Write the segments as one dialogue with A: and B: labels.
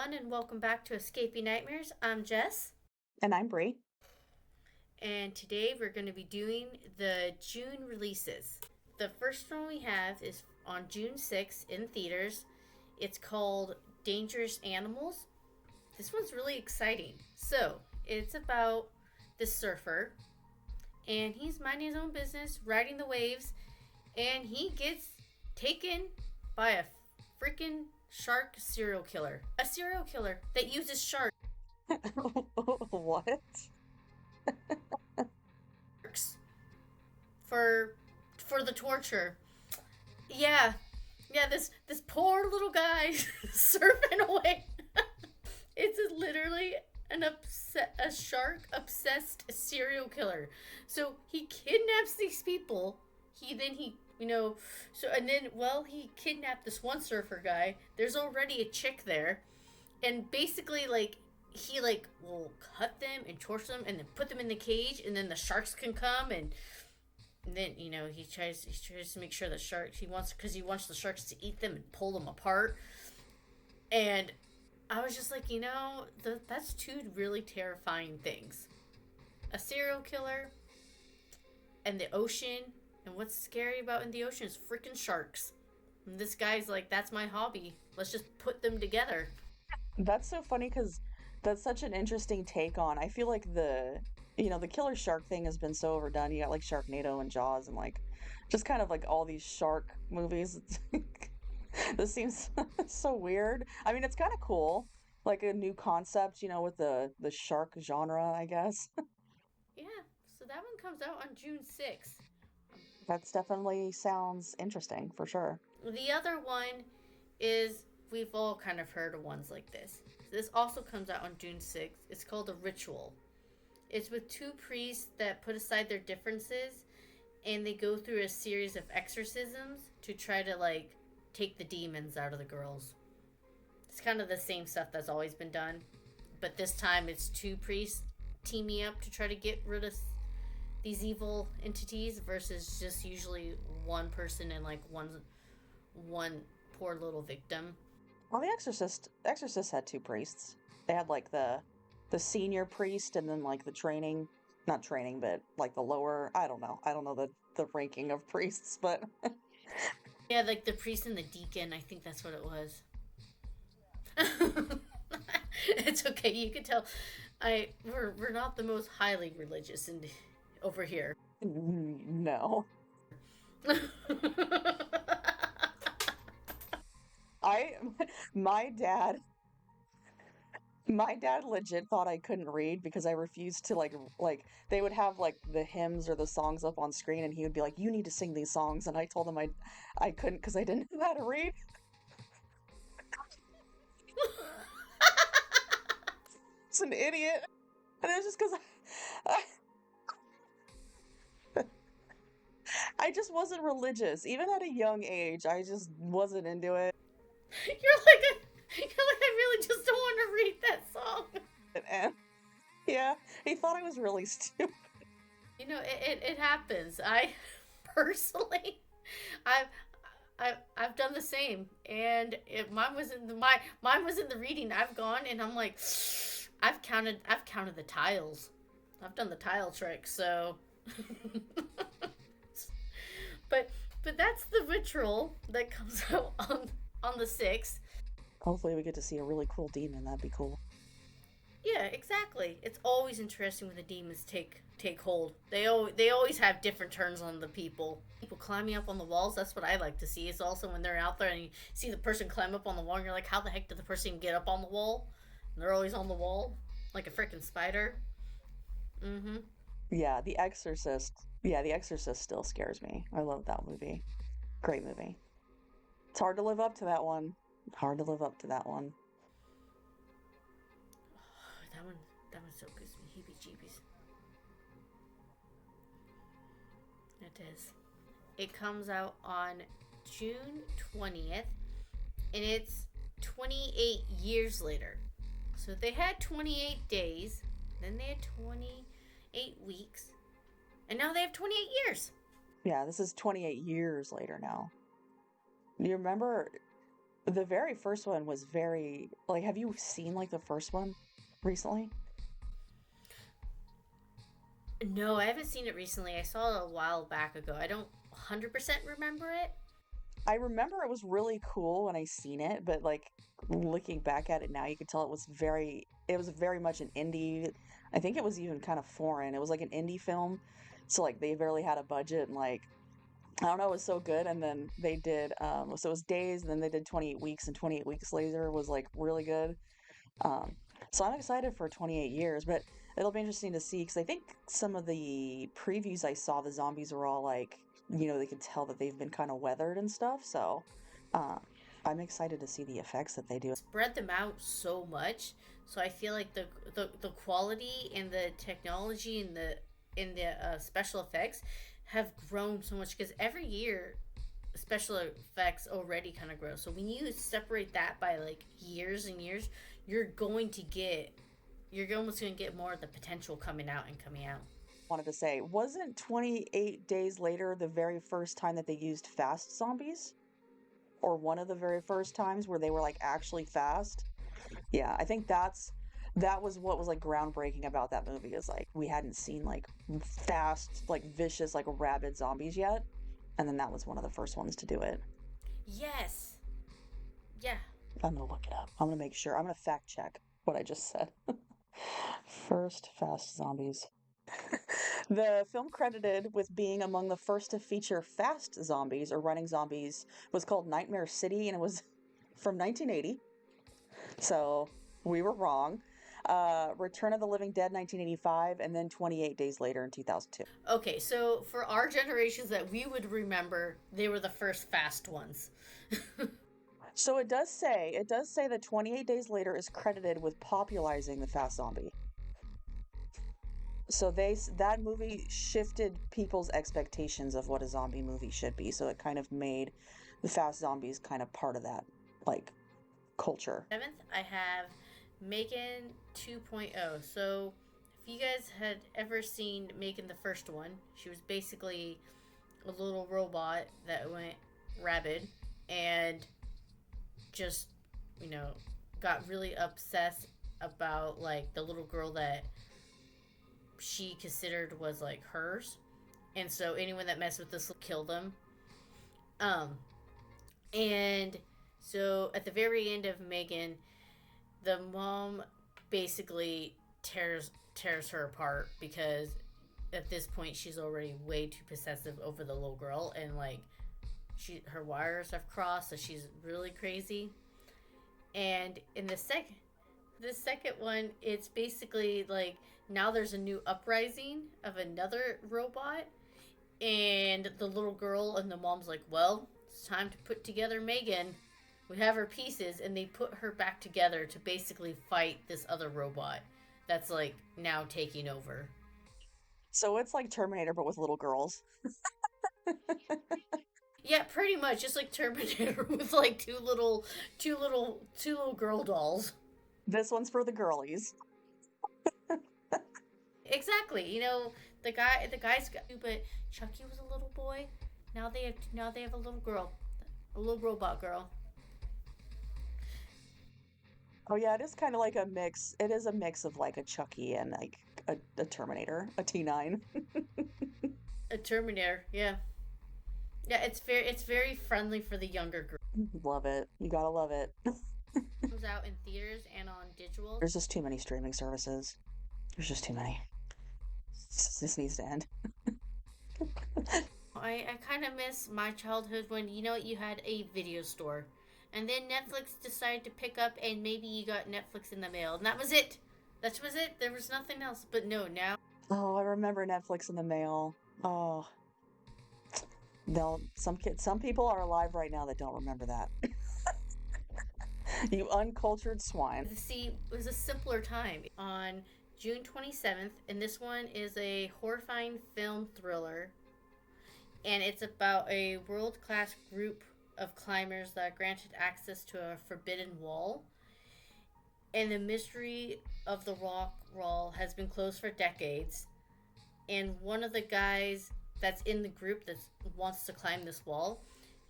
A: everyone, and welcome back to Escaping Nightmares. I'm Jess,
B: And I'm Brie.
A: and today we're going to be doing the June releases. The first one we have is on June 6th in theaters. It's called Dangerous Animals. This one's really exciting. So, it's about this surfer, and he's minding his own business, riding the waves, and he gets taken by a freaking shark serial killer. A serial killer that uses sharks
B: What?
A: for for the torture. Yeah, yeah. This poor little guy surfing away. It's literally a shark obsessed serial killer. So he kidnaps these people. He kidnapped this one surfer guy. There's already a chick there, and basically he will cut them and torture them and then put them in the cage, and then the sharks can come and then he tries to make sure the sharks he wants the sharks to eat them and pull them apart. And I was just like, that's two really terrifying things: a serial killer and the ocean. And what's scary about in the ocean is freaking sharks. And this guy's like, that's my hobby. Let's just put them together.
B: That's so funny because that's such an interesting take on. I feel like the killer shark thing has been so overdone. You got like Sharknado and Jaws and like just kind of like all these shark movies. This seems so weird. I mean, it's kind of cool, like a new concept, with the shark genre, I guess.
A: Yeah, so that one comes out on June 6th.
B: That's definitely sounds interesting for sure.
A: The other one is, we've all kind of heard of ones like this. This also comes out on June 6th. It's called A Ritual. It's with two priests that put aside their differences and they go through a series of exorcisms to try to take the demons out of the girls. It's kind of the same stuff that's always been done, but this time it's two priests teaming up to try to get rid of these evil entities versus just usually one person and one poor little victim.
B: Well, the Exorcist had two priests. They had like the senior priest and then like the training, not training, but like the lower. I don't know. I don't know the ranking of priests, but
A: Yeah, like the priest and the deacon. I think that's what it was. It's okay. You can tell. We're not the most highly religious in over here.
B: no. I my dad my dad legit thought I couldn't read because I refused to like they would have like the hymns or the songs up on screen and he would be like, "You need to sing these songs," and I told him I couldn't because I didn't know how to read. It's an idiot. And it was just because I just wasn't religious. Even at a young age, I just wasn't into it.
A: You're like, I really just don't want to read that song.
B: And yeah, he thought I was really stupid.
A: It happens. I personally, I've I've done the same, and mine was in the reading. I've gone and I'm like, I've counted the tiles. I've done the tile trick. So, but that's the ritual that comes out on the 6th.
B: Hopefully, we get to see a really cool demon. That'd be cool.
A: Yeah, exactly. It's always interesting when the demons take hold. They always have different turns on the people. People climbing up on the walls. That's what I like to see. It's also when they're out there and you see the person climb up on the wall, and you're like, how the heck did the person get up on the wall? And they're always on the wall, like a freaking spider. Mm-hmm.
B: Yeah, The Exorcist. Yeah, The Exorcist still scares me. I love that movie. Great movie. It's hard to live up to that one. Hard to live up to that one.
A: That one so gives me heebie-jeebies. It is. It comes out on June 20th, and it's 28 years later. So they had 28 days, then they had 28 weeks, and now they have 28 years.
B: Yeah, this is 28 years later now. Do you remember The very first one was very like, have you seen like the first one recently?
A: No, I haven't seen it recently. I saw it a while back ago. I don't 100% remember it.
B: I remember it was really cool when I seen it, but like looking back at it now, you could tell it was very much an indie. I think it was even kind of foreign. It was like an indie film. So like they barely had a budget and like I don't know, it was so good. And then they did so it was Days and then they did 28 weeks and 28 weeks later was like really good. Um so I'm excited for 28 years, but it'll be interesting to see because I think some of the previews I saw, the zombies were all like, they could tell that they've been kind of weathered and stuff. So uh, I'm excited to see the effects that they do.
A: Spread them out so much, so I feel like the quality and the technology and the special effects have grown so much because every year special effects already kind of grow. So when you separate that by like years and years, you're going to get you're almost going to get more of the potential coming out and coming out.
B: Wanted to say, wasn't 28 days later the very first time that they used fast zombies? Or one of the very first times where they were like actually fast? Yeah, I think that was what was like groundbreaking about that movie is like we hadn't seen like fast, like vicious, like rabid zombies yet. And then that was one of the first ones to do it.
A: Yes. Yeah.
B: I'm gonna look it up. I'm gonna make sure. I'm gonna fact check what I just said. First fast zombies. The film credited with being among the first to feature fast zombies or running zombies was called Nightmare City and it was from 1980. So we were wrong. Return of the Living Dead 1985 and then 28 days later in 2002.
A: Okay, so for our generations that we would remember, they were the first fast ones.
B: So it does say that 28 days later is credited with popularizing the fast zombie. So that movie shifted people's expectations of what a zombie movie should be. So it kind of made the fast zombies kind of part of that like culture.
A: Seventh, I have Megan 2.0. So if you guys had ever seen Megan the first one, she was basically a little robot that went rabid and just, you know, got really obsessed about like the little girl that she considered was like hers. And so anyone that messed with this will kill them. Um and so at the very end of Megan, the mom basically tears her apart because at this point she's already way too possessive over the little girl and like her wires have crossed, so she's really crazy. And in the second one, it's basically like now there's a new uprising of another robot, and the little girl and the mom's like, well, it's time to put together Megan. We have her pieces, and they put her back together to basically fight this other robot that's like now taking over.
B: So it's like Terminator but with little girls.
A: Yeah, pretty much just like Terminator with like two little girl dolls.
B: This one's for the girlies.
A: Exactly. You know, the guy's got, but Chucky was a little boy. Now they have a little girl, a little robot girl.
B: Oh yeah, it is kind of like a mix. It is a mix of like a Chucky and like a Terminator, a T9.
A: A Terminator, yeah. Yeah, it's very friendly for the younger girl.
B: Love it. You gotta love it.
A: It comes out in theaters and on digital.
B: There's just too many streaming services. There's just too many. This needs to end.
A: I kind of miss my childhood when you had a video store, and then Netflix decided to pick up, and maybe you got Netflix in the mail, and that was it. That was it. There was nothing else. But no, now
B: Oh, I remember Netflix in the mail. Oh, some people are alive right now that don't remember that. You uncultured swine.
A: see it was a simpler time on June 27th, and this one is a horrifying film thriller, and it's about a world-class group of climbers that are granted access to a forbidden wall. And the mystery of the rock wall has been closed for decades. And one of the guys that's in the group that wants to climb this wall,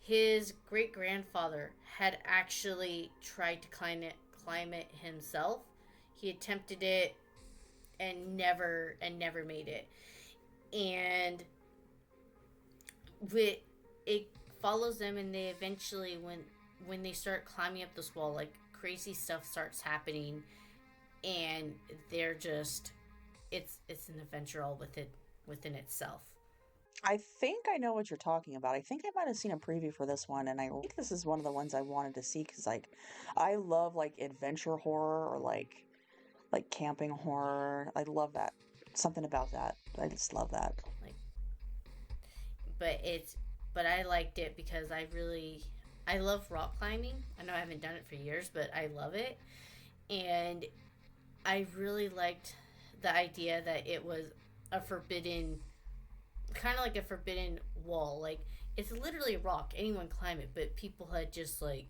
A: his great grandfather had actually tried to climb it himself. He attempted it and never made it. And with it follows them, and they eventually, when they start climbing up this wall, like crazy stuff starts happening, and they're just it's an adventure all within itself.
B: I think I know what you're talking about. I think I might have seen a preview for this one, and I think this is one of the ones I wanted to see because, like, I love like adventure horror or like camping horror. I love that. Something about that. I just love that.
A: Like, but it's but I liked it because I love rock climbing. I know I haven't done it for years, but I love it. And I really liked the idea that it was a forbidden, kind of like a forbidden wall. Like, it's literally a rock. Anyone climb it, but people had just like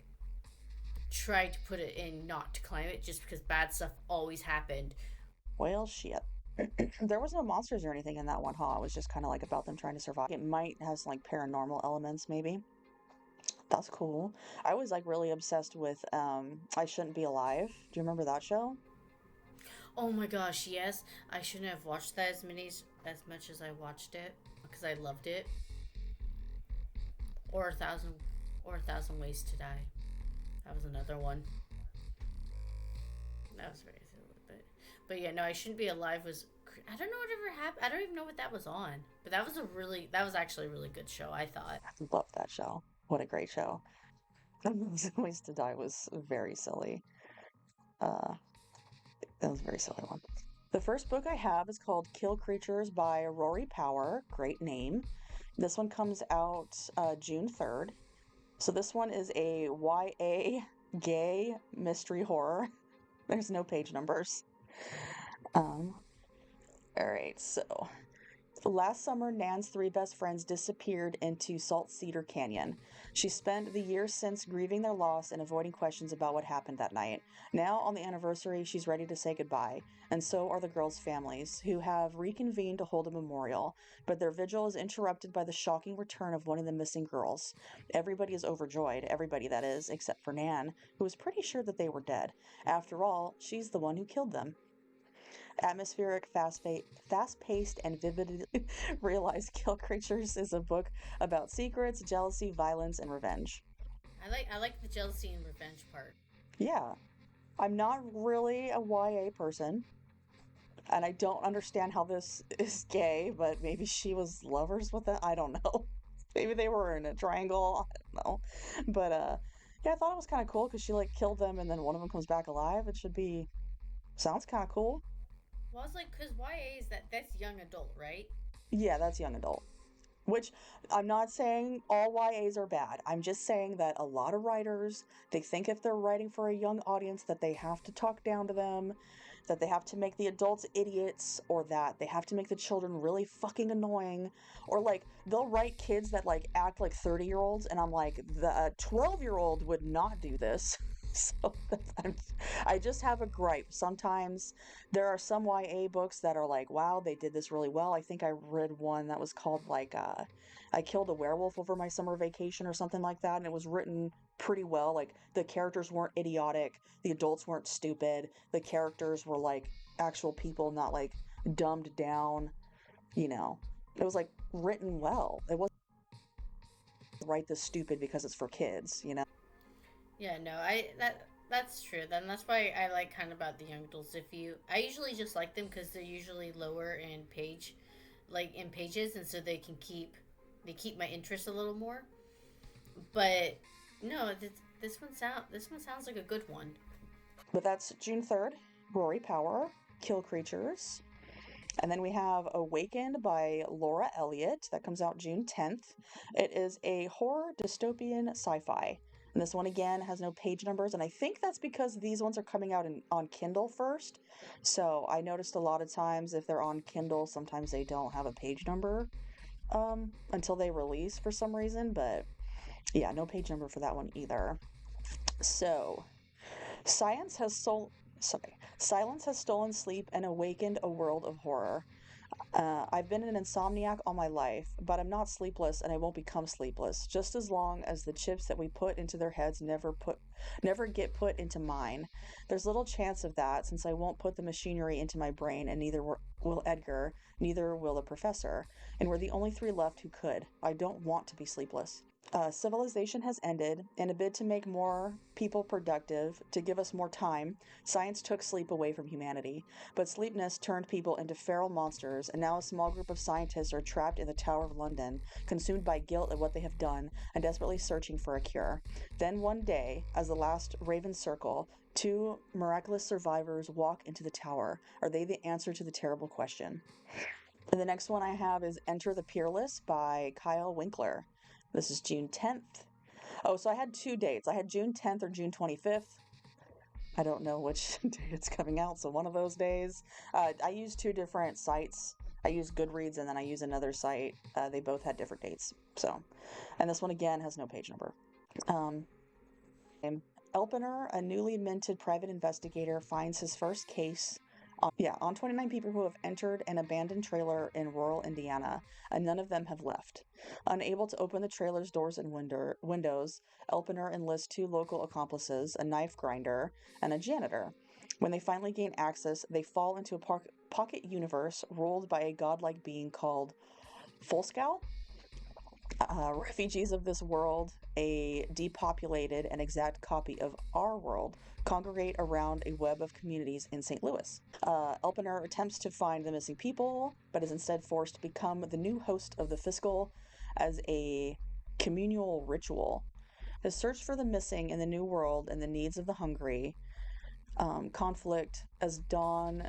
A: tried to put it in not to climb it just because bad stuff always happened.
B: Well, shit. There was no monsters or anything in that one, huh? It was just kind of like about them trying to survive. It might have some like paranormal elements, maybe. That's cool. I was like really obsessed with I Shouldn't Be Alive. Do you remember that show?
A: Oh my gosh, yes. I shouldn't have watched that as much as I watched it because I loved it. Or a thousand ways to die. That was another one. That was very silly, but yeah, no, I shouldn't be alive. Was I don't know whatever happened. I don't even know what that was on. But that was actually a really good show. I thought.
B: I love that show. What a great show. Ways to Die was very silly. Uh, that was a very silly one. The first book I have is called Kill Creatures by Rory Power. Great name. This one comes out June 3rd. So this one is a YA gay mystery horror. There's no page numbers. Um, all right, so last summer, Nan's three best friends disappeared into Salt Cedar Canyon. She spent the years since grieving their loss and avoiding questions about what happened that night. Now, on the anniversary, she's ready to say goodbye, and so are the girls' families, who have reconvened to hold a memorial. But their vigil is interrupted by the shocking return of one of the missing girls. Everybody is overjoyed, everybody that is, except for Nan, who is pretty sure that they were dead. After all, she's the one who killed them. Atmospheric, fast-paced, and vividly realized Kill Creatures is a book about secrets, jealousy, violence, and revenge.
A: I like the jealousy and revenge part.
B: Yeah, I'm not really a YA person, and I don't understand how this is gay, but maybe she was lovers with it. I don't know. Maybe they were in a triangle. I don't know. But yeah, I thought it was kind of cool because she like killed them and then one of them comes back alive. It should be sounds kind of cool.
A: Well, I was like, because YA is that's young adult, right?
B: Yeah, that's young adult. Which I'm not saying all YAs are bad. I'm just saying that a lot of writers, they think if they're writing for a young audience that they have to talk down to them, that they have to make the adults idiots, or that they have to make the children really fucking annoying, or like they'll write kids that like act like 30-year-olds, and I'm like, the 12-year-old would not do this. So I just have a gripe. Sometimes there are some YA books that are like, wow, they did this really well. I think I read one that was called like I Killed a Werewolf Over My Summer Vacation or something like that, and it was written pretty well. Like the characters weren't idiotic, the adults weren't stupid, the characters were like actual people, not like dumbed down, you know. It was like written well. It wasn't write this stupid because it's for kids, you know.
A: Yeah, no, that's true. Then that's why I like kind of about the young adults. If you, I usually just like them because they're usually lower in page, like in pages, and so they keep my interest a little more. But no, this one sounds like a good one.
B: But that's June 3rd, Rory Power, Kill Creatures. And then we have Awakened by Laura Elliott. That comes out June 10th. It is a horror dystopian sci fi. And this one again has no page numbers. And I think that's because these ones are coming out on Kindle first. So I noticed a lot of times if they're on Kindle, sometimes they don't have a page number until they release for some reason. But yeah, no page number for that one either. So science has sol- sorry, silence has stolen sleep and awakened a world of horror. I've been an insomniac all my life, but I'm not sleepless and I won't become sleepless, just as long as the chips that we put into their heads never get put into mine. There's little chance of that since I won't put the machinery into my brain and neither will Edgar, neither will the professor, and we're the only three left who could. I don't want to be sleepless. Civilization has ended. In a bid to make more people productive, to give us more time, science took sleep away from humanity. But sleepness turned people into feral monsters, and now a small group of scientists are trapped in the Tower of London, consumed by guilt at what they have done and desperately searching for a cure. Then one day, as the last Raven Circle, two miraculous survivors walk into the tower. Are they the answer to the terrible question? And the next one I have is Enter the Peerless by Kyle Winkler. This is June 10th. Oh, so I had two dates. I had June 10th or June 25th. I don't know which day it's coming out, so one of those days. I use two different sites. I use Goodreads and then I use another site. They both had different dates. So, and this one again has no page number. Um, Elpener, a newly minted private investigator, finds his first case on 29 people who have entered an abandoned trailer in rural Indiana, and none of them have left. Unable to open the trailer's doors and windows, Elpener enlists two local accomplices, a knife grinder and a janitor. When they finally gain access, they fall into a pocket universe ruled by a godlike being called Folscow. Refugees of this world, a depopulated and exact copy of our world, congregate around a web of communities in St. Louis. Elpener attempts to find the missing people, but is instead forced to become the new host of the Fiscal as a communal ritual. His search for the missing in the new world and the needs of the hungry conflict as Dawn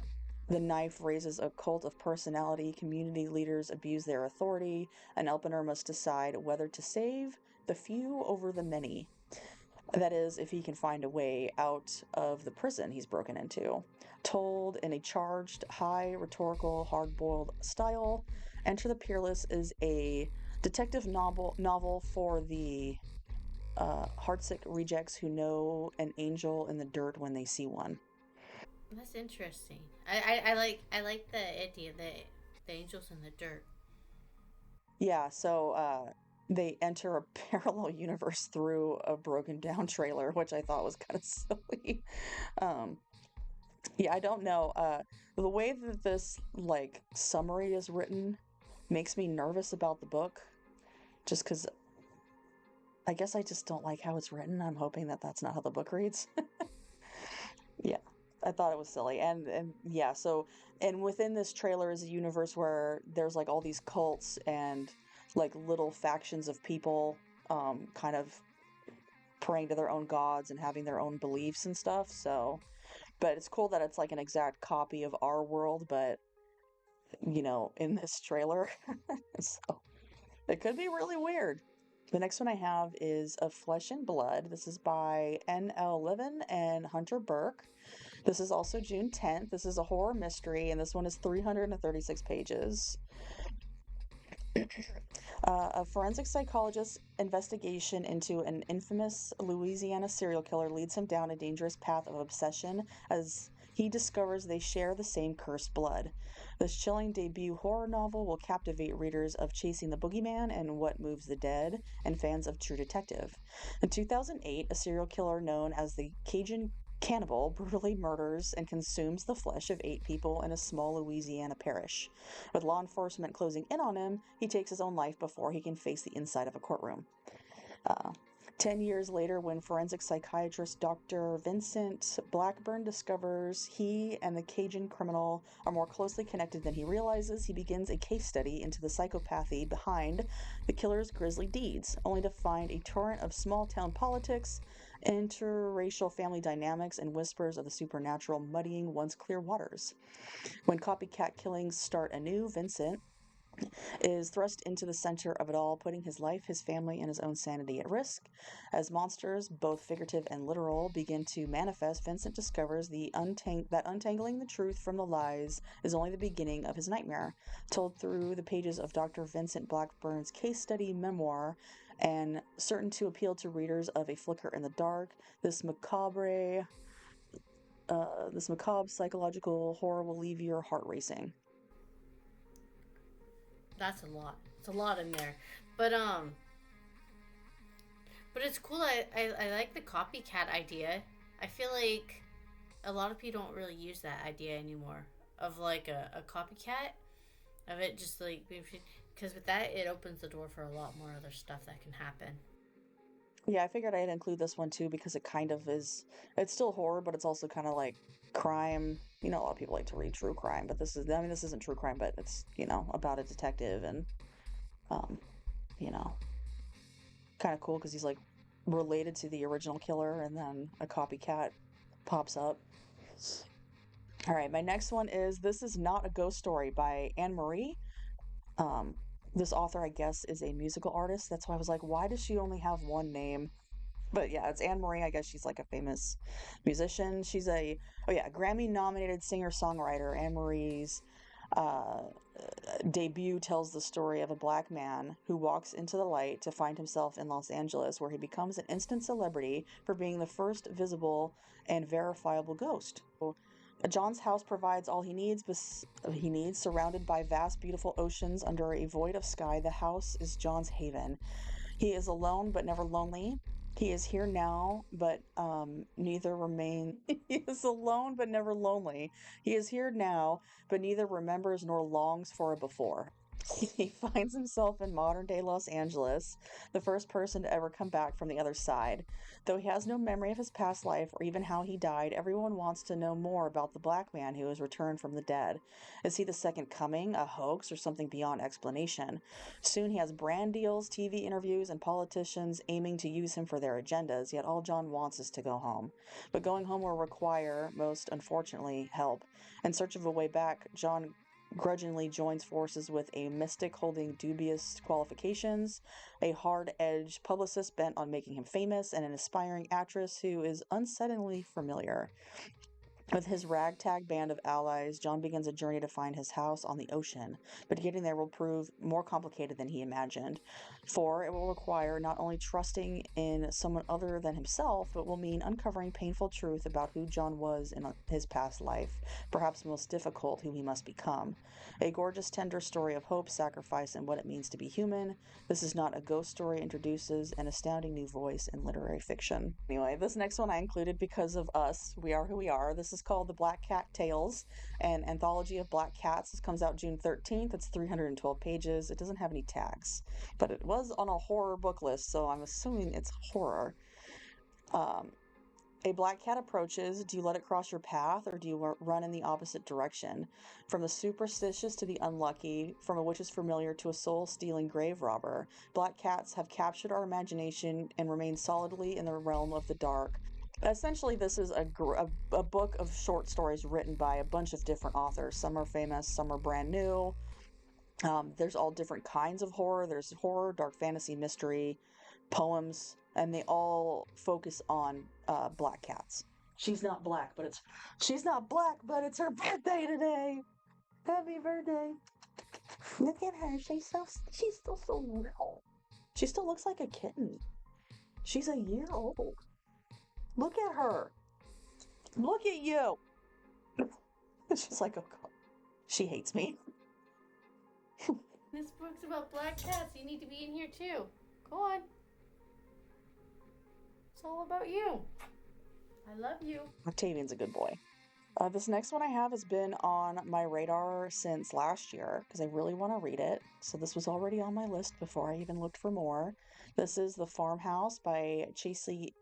B: the knife raises a cult of personality, community leaders abuse their authority, and Elpener must decide whether to save the few over the many. That is, if he can find a way out of the prison he's broken into. Told in a charged, high, rhetorical, hard boiled style, Enter the Peerless is a detective novel for the heartsick rejects who know an angel in the dirt when they see one.
A: That's interesting. I like the idea that the angels in the dirt.
B: Yeah, so they enter a parallel universe through a broken down trailer, which I thought was kind of silly. Um, yeah, I don't know. The way that this like summary is written makes me nervous about the book, just because I guess I just don't like how it's written. I'm hoping that that's not how the book reads. Yeah, I thought it was silly. And yeah, so and within this trailer is a universe where there's like all these cults and like little factions of people kind of praying to their own gods and having their own beliefs and stuff. So, but it's cool that it's like an exact copy of our world, but in this trailer. So, it could be really weird. The next one I have is Of Flesh and Blood. This is by N.L. Levin and Hunter Burke. This is also June 10th. This is a horror mystery, and this one is 336 pages. A forensic psychologist's investigation into an infamous Louisiana serial killer leads him down a dangerous path of obsession as he discovers they share the same cursed blood. This chilling debut horror novel will captivate readers of Chasing the Boogeyman and What Moves the Dead and fans of True Detective. In 2008, a serial killer known as the Cajun Cannibal brutally murders and consumes the flesh of 8 people in a small Louisiana parish. With law enforcement closing in on him, he takes his own life before he can face the inside of a courtroom. Uh, 10 years later, when forensic psychiatrist Dr. Vincent Blackburn discovers he and the Cajun criminal are more closely connected than he realizes, he begins a case study into the psychopathy behind the killer's grisly deeds, only to find a torrent of small town politics, interracial family dynamics, and whispers of the supernatural muddying once clear waters. When copycat killings start anew, Vincent is thrust into the center of it all, putting his life, his family, and his own sanity at risk. As monsters, both figurative and literal, begin to manifest, Vincent discovers that untangling the truth from the lies is only the beginning of his nightmare. Told through the pages of Dr. Vincent Blackburn's case study memoir, and certain to appeal to readers of A Flicker in the Dark, this macabre psychological horror will leave your heart racing.
A: That's a lot. It's a lot in there. But but it's cool. I like the copycat idea. I feel like a lot of people don't really use that idea anymore of like a copycat of it just like because with that it opens the door for a lot more other stuff that can happen.
B: Yeah, I figured I'd include this one too because it kind of is, it's still horror, but it's also kind of like crime. You know, a lot of people like to read true crime, but this is, I mean, this isn't true crime, but it's, about a detective and, um, you know, kind of cool because he's like related to the original killer and then a copycat pops up. All right, my next one is This Is Not a Ghost Story by Anne Marie. Um, this author, I guess, is a musical artist. That's why I was like, why does she only have one name? But yeah, it's Anne Marie. I guess she's like a famous musician. She's oh yeah, Grammy nominated singer songwriter. Anne Marie's uh, debut tells the story of a black man who walks into the light to find himself in Los Angeles, where he becomes an instant celebrity for being the first visible and verifiable ghost. John's house provides all he needs, surrounded by vast, beautiful oceans under a void of sky. The house is John's haven. He is alone but never lonely. He is here now, but neither remain. He is alone but never lonely. He is here now, but neither remembers nor longs for a before. He finds himself in modern day Los Angeles, the first person to ever come back from the other side. Though he has no memory of his past life or even how he died, everyone wants to know more about the black man who has returned from the dead. Is he the second coming, a hoax, or something beyond explanation? Soon he has brand deals, TV interviews, and politicians aiming to use him for their agendas, yet all John wants is to go home. But going home will require, most unfortunately, help. In search of a way back, John grudgingly joins forces with a mystic holding dubious qualifications, a hard-edged publicist bent on making him famous, and an aspiring actress who is unsettlingly familiar. With his ragtag band of allies, John begins a journey to find his house on the ocean, but getting there will prove more complicated than he imagined. For it will require not only trusting in someone other than himself, but will mean uncovering painful truth about who John was in his past life, perhaps most difficult, who he must become. A gorgeous, tender story of hope, sacrifice, and what it means to be human. This Is Not a Ghost Story introduces an astounding new voice in literary fiction. Anyway, this next one I included because of us. We are who we are. This is called The Black Cat Tales, an anthology of black cats. This comes out June 13th. It's 312 pages. It doesn't have any tags, but it was on a horror book list, so I'm assuming it's horror. Um, a black cat approaches. Do you let it cross your path or do you run in the opposite direction? From the superstitious to the unlucky, from a witch's familiar to a soul stealing grave robber, black cats have captured our imagination and remain solidly in the realm of the dark. Essentially, this is a book of short stories written by a bunch of different authors. Some are famous, some are brand new. There's all different kinds of horror. There's horror, dark fantasy, mystery, poems, and they all focus on black cats. She's not black, but it's her birthday today. Happy birthday! Look at her. She's still so little. She still looks like a kitten. She's a year old. Look at her. Look at you. She's like, oh god, she hates me.
A: This book's about black cats. You need to be in here too. Go on. It's all about you. I love you.
B: Octavian's a good boy. This next one I have has been on my radar since last year because I really want to read it. So this was already on my list before I even looked for more. This is The Farmhouse by Chelsea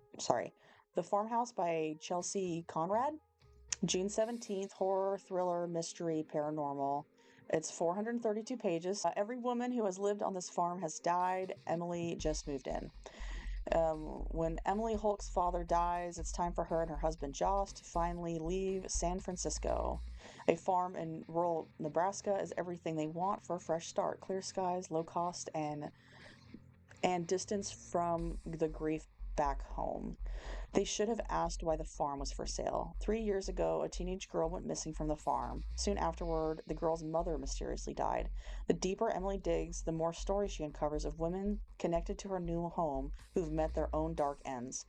B: Conrad. June 17th, horror, thriller, mystery, paranormal. It's 432 pages. Every woman who has lived on this farm has died. Emily just moved in. When Emily Holt's father dies, it's time for her and her husband Joss to finally leave San Francisco. A farm in rural Nebraska is everything they want for a fresh start. Clear skies, low cost, and distance from the grief back home. They should have asked why the farm was for sale. 3 years ago, a teenage girl went missing from the farm. Soon afterward, the girl's mother mysteriously died. The deeper Emily digs, the more stories she uncovers of women connected to her new home who've met their own dark ends.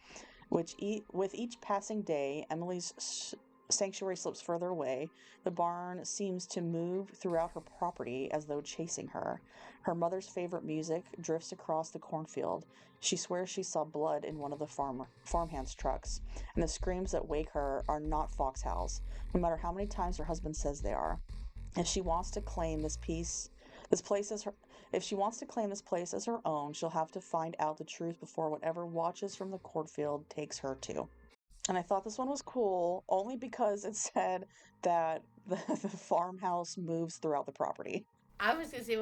B: With each passing day, Emily's Sanctuary slips further away. The barn seems to move throughout her property as though chasing her. Her mother's favorite music drifts across the cornfield. She swears she saw blood in one of the farmhands' trucks, and the screams that wake her are not fox howls, no matter how many times her husband says they are. If she wants to claim this place as her, if she wants to claim this place as her own, she'll have to find out the truth before whatever watches from the cornfield takes her to. And I thought this one was cool only because it said that the farmhouse moves throughout the property.
A: I was gonna say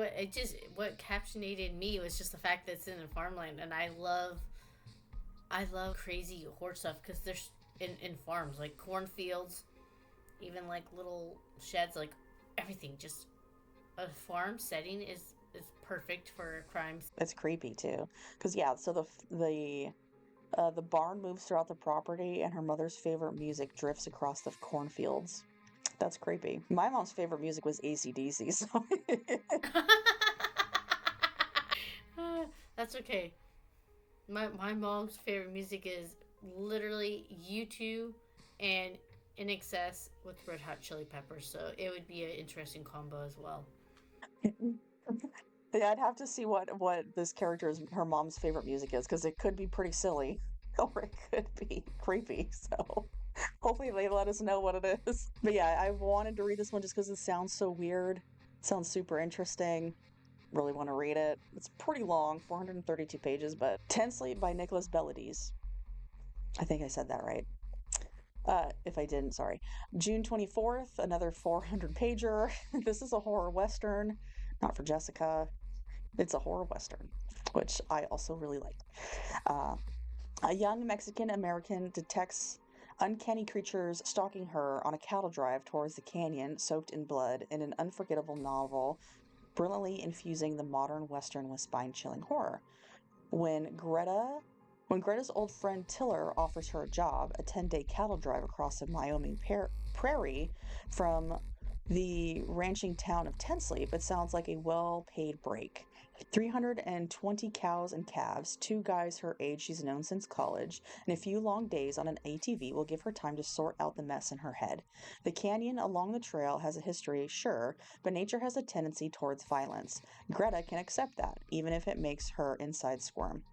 A: what captionated me was just the fact that it's in a farmland, and I love crazy horse stuff because there's in farms like cornfields, even like little sheds, like everything. Just a farm setting is perfect for crimes.
B: It's creepy too, because yeah. So the barn moves throughout the property, and her mother's favorite music drifts across the cornfields. That's creepy. My mom's favorite music was AC/DC, so
A: That's okay. My mom's favorite music is literally U2 and In Excess with Red Hot Chili Peppers, so it would be an interesting combo as well.
B: yeah, I'd have to see what this character's her mom's favorite music is because it could be pretty silly or it could be creepy. So hopefully they let us know what it is. But yeah, I wanted to read this one just because it sounds so weird. It sounds super interesting. Really want to read it. It's pretty long, 432 pages, but Ten Sleep by Nicholas Bellides. I think I said that right. If I didn't, sorry. June 24th, another 400 pager. This is a horror western, not for Jessica. It's a horror western, which I also really like. Uh, a young Mexican American detects uncanny creatures stalking her on a cattle drive towards the canyon soaked in blood in an unforgettable novel, brilliantly infusing the modern western with spine-chilling horror. When Greta when Greta's old friend Tiller offers her a job, a 10-day cattle drive across the Wyoming prairie from the ranching town of Tensleep, it sounds like a well-paid break. 320 cows and calves, two guys her age she's known since college, and a few long days on an ATV will give her time to sort out the mess in her head. The canyon along the trail has a history, sure, but nature has a tendency towards violence. Greta can accept that, even if it makes her inside squirm.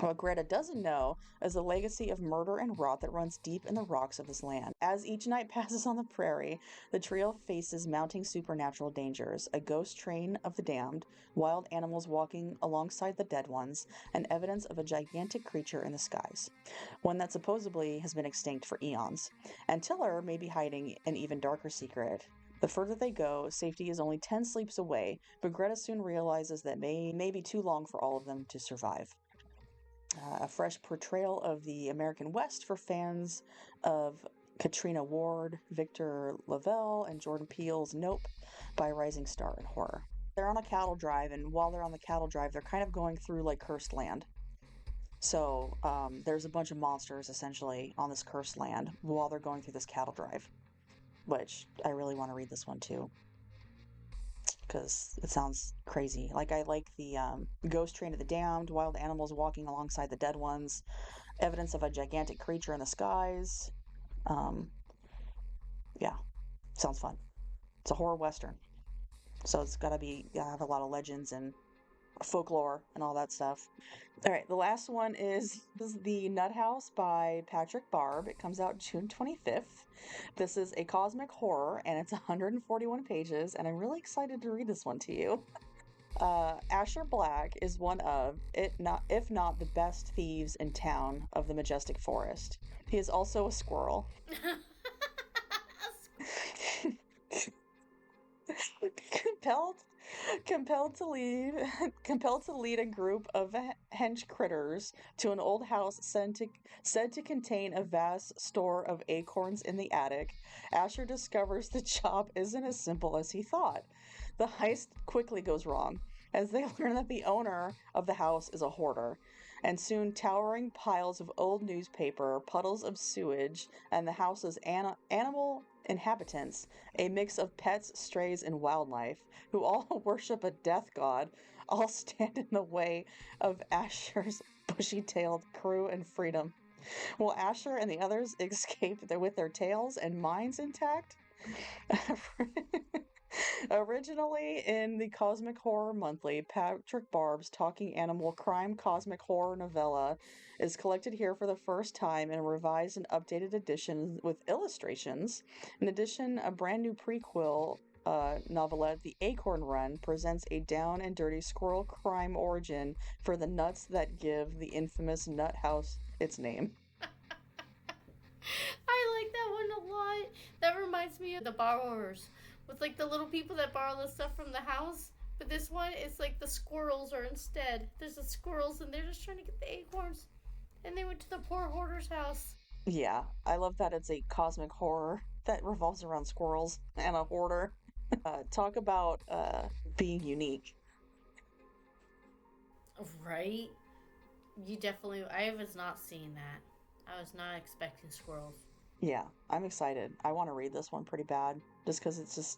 B: What Greta doesn't know is the legacy of murder and rot that runs deep in the rocks of this land. As each night passes on the prairie, the trio faces mounting supernatural dangers: a ghost train of the damned, wild animals walking alongside the dead ones, and evidence of a gigantic creature in the skies, one that supposedly has been extinct for eons. And Tiller may be hiding an even darker secret. The further they go, safety is only 10 sleeps away, but Greta soon realizes that may be too long for all of them to survive. A fresh portrayal of the American West for fans of Katrina Ward, Victor Lavelle, and Jordan Peele's Nope by Rising Star in Horror. They're on a cattle drive, and while they're on the cattle drive, they're kind of going through like cursed land. So there's a bunch of monsters essentially on this cursed land while they're going through this cattle drive, which I really want to read this one too because it sounds crazy. Like I like the ghost train of the damned, wild animals walking alongside the dead ones, evidence of a gigantic creature in the skies. Um, yeah, sounds fun. It's a horror western, so it's got to be have a lot of legends and folklore and all that stuff. All right, the last one is The Nut House by Patrick Barb. It comes out June 25th. This is a cosmic horror and it's 141 pages, and I'm really excited to read this one to you. Asher Black is one of, if not the best thieves in town of the Majestic Forest. He is also a squirrel. compelled compelled to lead a group of hench critters to an old house said to contain a vast store of acorns in the attic. Asher discovers the job isn't as simple as he thought. The heist quickly goes wrong as they learn that the owner of the house is a hoarder, and soon towering piles of old newspaper, puddles of sewage, and the house's animal inhabitants, a mix of pets, strays, and wildlife, who all worship a death god, all stand in the way of Asher's bushy-tailed crew and freedom. Will Asher and the others escape with their tails and minds intact? Originally in the Cosmic Horror Monthly, Patrick Barb's talking animal crime cosmic horror novella is collected here for the first time in a revised and updated edition with illustrations. In addition, a brand new prequel novelette, The Acorn Run, presents a down and dirty squirrel crime origin for the nuts that give the infamous Nut House its name.
A: I like that one a lot. That reminds me of the borrowers with like the little people that borrow the stuff from the house. But this one is like the squirrels are instead. There's the squirrels and they're just trying to get the acorns. And they went to the poor hoarder's house.
B: Yeah, I love that it's a cosmic horror that revolves around squirrels and a hoarder. Talk about being unique.
A: Right? You definitely. I was not seeing that. I was not expecting squirrels.
B: Yeah, I'm excited. I want to read this one pretty bad just because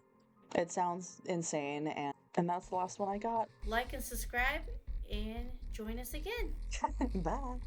B: it sounds insane, and that's the last one I got.
A: Like and subscribe and join us again.
B: Bye.